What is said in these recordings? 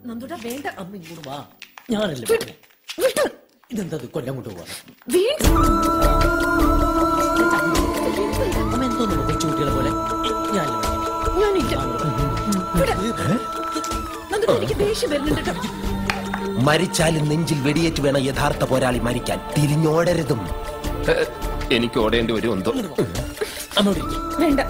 നന്ദുട്ടാ വേണ്ട. അമ്മ ഇങ്ങോട്ട് വാ. ഞാനല്ലേ ഇതെന്താ കൊല്ലം കൊണ്ട് പോവാ. അമ്മ എന്തോന്നു കൊച്ചു കുട്ടികളെ പോലെ. എനിക്ക് ദേഷ്യം വരുന്നുണ്ട്. മരിച്ചാലും നെഞ്ചിൽ വെടിയേറ്റ് വേണം യഥാർത്ഥ പോരാളി മരിക്കാൻ. തിരിഞ്ഞോടരുതും. എനിക്ക് ഓടേണ്ടി വരും. എന്തോ അമ്മോട് വേണ്ട.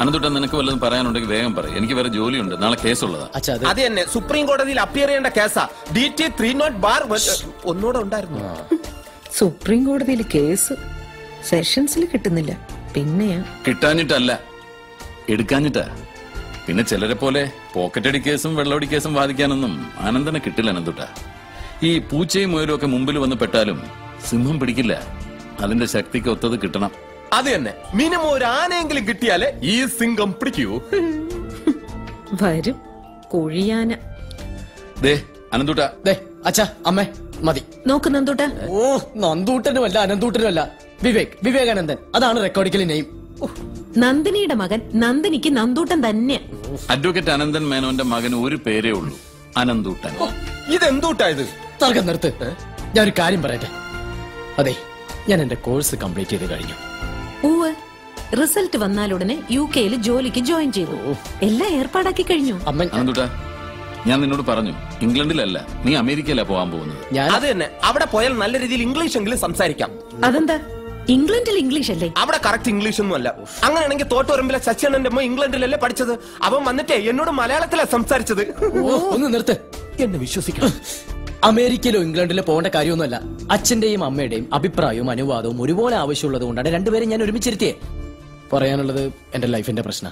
അനന്തൂട്ട, നിനക്ക് വല്ലതും പറയാനുണ്ടെങ്കിൽ വേഗം പറയും. എനിക്ക് വേറെ ജോലിയുണ്ട്, നാളെ കേസുള്ളതാ. അത് തന്നെ, സുപ്രീം കോടതിയിൽ അപ്പിയർ ചെയ്യേണ്ട കേസാ. DT 3 ഒന്നുകൂടെ ഉണ്ടായിരുന്നു. സുപ്രീം കോടതിയിൽ കേസ് സെഷൻസിൽ കിട്ടുന്നില്ല. പിന്നെയാ കിട്ടാഞ്ഞിട്ടല്ല, എടുക്കാഞ്ഞിട്ടാ. പിന്നെ ചിലരെ പോലെ പോക്കറ്റടി കേസും വെള്ളോടി കേസും വാദിക്കാനൊന്നും ആനന്ദനെ കിട്ടില്ല അനന്തൂട്ട. ഈ പൂച്ചയും മുയലും ഒക്കെ മുമ്പിൽ വന്ന് പെട്ടാലും സിംഹം പിടിക്കില്ല. അതിന്റെ ശക്തിക്ക് ഒത്തത് കിട്ടണം. അത് തന്നെ, മിനിമം ഒരു ആനയെങ്കിലും കിട്ടിയാലേ ഈ സിംഹം പിടിക്കൂ. വരും കുഴിയാന. ദേ അനന്തൂട്ട. അച്ഛാ അമ്മേ മതി. നോക്ക് നന്ദൂട്ട. ഓ, നന്ദൂട്ടനും അല്ല അനന്തൂട്ടനും അല്ല, വിവേകാനന്ദൻ. അതാണ് റെക്കോർഡിക്കലി നെയിം. നന്ദിനിയുടെ മകൻ നന്ദിനിക്ക് നന്ദൂട്ടൻ തന്നെ. അഡ്വക്കേറ്റ് അനന്തൻ മേനോന്റെ മകന് ഒരു പേരേ ഉള്ളൂ, അനന്തൂട്ടൻ. ഇതെന്തൂട്ടാ ഇത്? തർക്കം നിർത്ത്. ഞാനൊരു കാര്യം പറയട്ടെ. അതെ, ഞാൻ എന്റെ കോഴ്സ് കംപ്ലീറ്റ് ചെയ്ത് കഴിഞ്ഞു. ഊവ്. റിസൾട്ട് വന്നാലുടനെ UK ജോലിക്ക് ജോയിൻ ചെയ്തു. എല്ലാം ഏർപ്പാടാക്കി കഴിഞ്ഞു. അനന്തൂട്ട, ഞാൻ നിന്നോട് പറഞ്ഞു, ഇംഗ്ലണ്ടിലല്ല, നീ അമേരിക്കയിലാ പോകാൻ പോകുന്നത്. അത് തന്നെ, അവിടെ പോയാൽ നല്ല രീതിയിൽ ഇംഗ്ലീഷ് എങ്കിലും സംസാരിക്കാം. അതെന്താ? ഇംഗ്ലണ്ടിൽ ഇംഗ്ലീഷ് അല്ലേ? അവിടെ കറക്റ്റ് ഇംഗ്ലീഷ് ഒന്നും അല്ല. അങ്ങനെയാണെങ്കിൽ തോട്ടുപറമ്പിലെ ശശിയണ്ണന്റെ അമ്മ ഇംഗ്ലണ്ടിലല്ലേ പഠിച്ചത്. അവൻ വന്നിട്ടേ എന്നോട് മലയാളത്തിലാ സംസാരിച്ചത്. ഒന്ന് നിർത്ത്. എന്നെ വിശ്വസിക്കണം. അമേരിക്കയിലോ ഇംഗ്ലണ്ടിലോ പോകേണ്ട കാര്യമൊന്നുമല്ല. അച്ഛന്റെയും അമ്മയുടെയും അഭിപ്രായവും അനുവാദവും ഒരുപോലെ ആവശ്യമുള്ളത് കൊണ്ടാണ് രണ്ടുപേരും ഞാൻ ഒരുമിച്ചിരുത്തിയേ. പറയാനുള്ളത് എന്റെ ലൈഫിന്റെ പ്രശ്ന.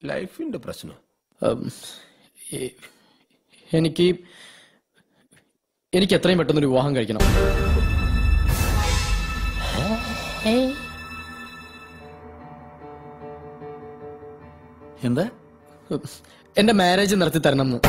ലൈഫിന്റെ പ്രശ്നം? എനിക്ക് എത്രയും പെട്ടെന്നൊരു വിവാഹം കഴിക്കണം. എന്താ? എന്റെ മാരേജ് നടത്തി തരണം എന്ന്.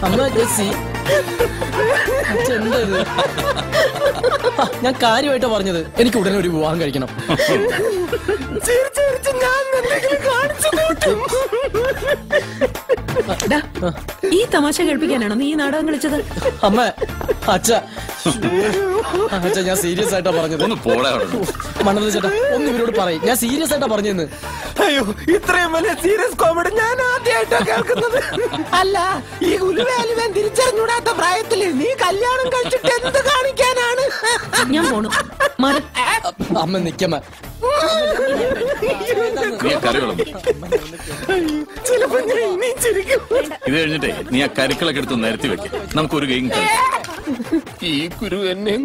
അമ്മ ജെസ്സി, എന്തത്? ഞാൻ കാര്യമായിട്ടാ പറഞ്ഞത്. എനിക്ക് ഉടനെ ഒരു വിവാഹം കഴിക്കണം. ഈ തമാശ കേൾപ്പിക്കാനാണോ നീ നാടകം കളിച്ചത്? അമ്മ, അച്ഛ, ഞാൻ സീരിയസ് ആയിട്ടാ പറഞ്ഞത്. മണൽ ചേട്ടാ, ഒന്ന് ഇവരോട് പറയും, ഞാൻ സീരിയസ് ആയിട്ടാ പറഞ്ഞെന്ന്. അയ്യോ, ഇത്രയും വലിയ സീരിയസ് കോമഡി ഞാൻ ആദ്യമായിട്ടാ കേൾക്കുന്നത്. അല്ല, ഈ ഉലുവേലുവൻ തിരിച്ചറിഞ്ഞൂടാത്ത പ്രായത്തില് നീ കല്യാണം കഴിച്ചിട്ട് എന്ത് കാണിക്കാനാണ്? ഞാൻ പോണു. അമ്മ നിക്കമ്മ. ചിലപ്പോ ഞാൻ ഇനിയും ചിരിക്കും. ഇത് കഴിഞ്ഞിട്ടേ നീ ആ കരുക്കളൊക്കെ എടുത്ത് നിരത്തി വെക്കാം. നമുക്കൊരു ഗെയിം കളിക്കാം. ഈ കുരു എന്നെയും